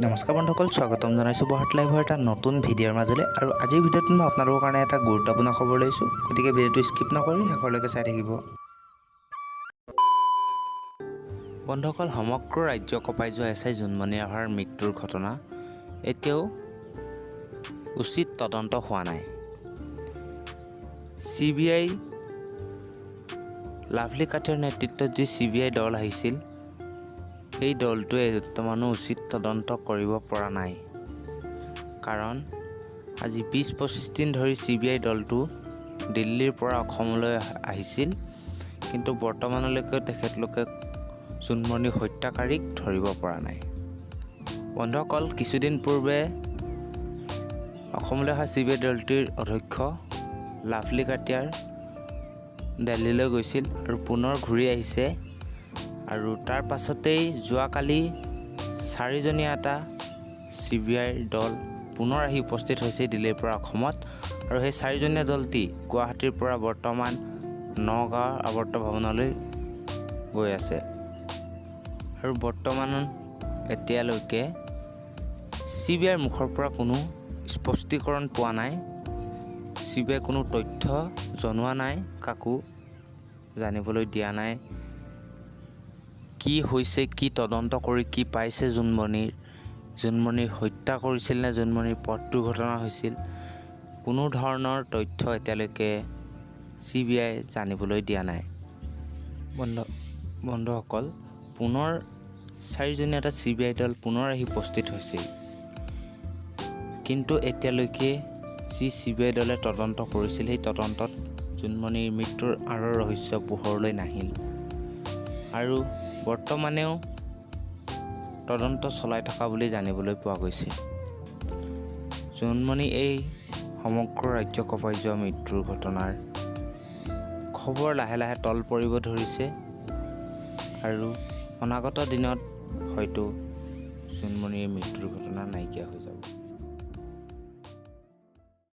নমস্কাৰ বন্ধুসকল, স্বাগতম জনাইছোঁ বহাট লাইভৰ এটা নতুন ভিডিঅ'ৰ মাজলৈ। আৰু আজিৰ ভিডিঅ'টোত মই আপোনালোকৰ কাৰণে এটা গুৰুত্বপূৰ্ণ খবৰ লৈছোঁ, গতিকে ভিডিঅ'টো স্কিপ নকৰি শেষলৈকে চাই থাকিব। বন্ধুসকল, সমগ্ৰ ৰাজ্য কঁপাই যোৱা এছ আই জুনমনি ৰাভাৰ মৃত্যুৰ ঘটনা এতিয়াও উচিত তদন্ত হোৱা নাই। CBI লাভলী কাঠিয়াৰ নেতৃত্বত যি CBI দল আহিছিল, সেই দলটোৱে বৰ্তমানো উচিত তদন্ত কৰিব পৰা নাই। কাৰণ আজি 20-25 দিন ধৰি CBI দলটো দিল্লীৰ পৰা অসমলৈ আহিছিল, কিন্তু বৰ্তমানলৈকে তেখেতলোকে জুনমনি হত্যাকাৰীক ধৰিব পৰা নাই। বন্ধুসকল, কিছুদিন পূৰ্বে অসমলৈ অহা CBI দলটিৰ অধ্যক্ষ লাভলী কাঠিয়াৰ দিল্লীলৈ গৈছিল আৰু পুনৰ ঘূৰি আহিছে। আৰু তাৰ পাছতেই যোৱাকালি 4জনীয়া এটা CBIৰ দল পুনৰ আহি উপস্থিত হৈছে দিল্লীৰ পৰা অসমত। আৰু সেই 4জনীয়া দলটি গুৱাহাটীৰ পৰা বৰ্তমান নগাঁৱৰ আৱৰ্ত ভৱনলৈ গৈ আছে। আৰু বৰ্তমান এতিয়ালৈকে CBIৰ মুখৰ পৰা কোনো স্পষ্টীকৰণ পোৱা নাই। CBIয়ে কোনো তথ্য জনোৱা নাই, কাকো জানিবলৈ দিয়া নাই কি হৈছে, কি তদন্ত কৰি কি পাইছে, জুনমনিৰ হত্যা কৰিছিল নে জুনমনিৰ পথ দুৰ্ঘটনা হৈছিল, কোনো ধৰণৰ তথ্য এতিয়ালৈকে CBIয়ে জানিবলৈ দিয়া নাই। বন্ধুসকল, পুনৰ 4জনীয়া এটা CBI দল পুনৰ আহি উপস্থিত হৈছিল, কিন্তু এতিয়ালৈকে যি CBI দলে তদন্ত কৰিছিল সেই তদন্তত জুনমনিৰ মৃত্যুৰ আঁৰৰ ৰহস্য পোহৰলৈ নাহিল। আৰু বৰ্তমানেও তদন্ত চলাই থকা বুলি জানিবলৈ পোৱা গৈছে। জুনমনি এই সমগ্ৰ ৰাজ্য কঁপাই যোৱা মৃত্যুৰ ঘটনাৰ খবৰ লাহে লাহে তল পৰিব ধৰিছে। আৰু অনাগত দিনত হয়তো জুনমনিৰ মৃত্যুৰ ঘটনা নাইকিয়া হৈ যাব।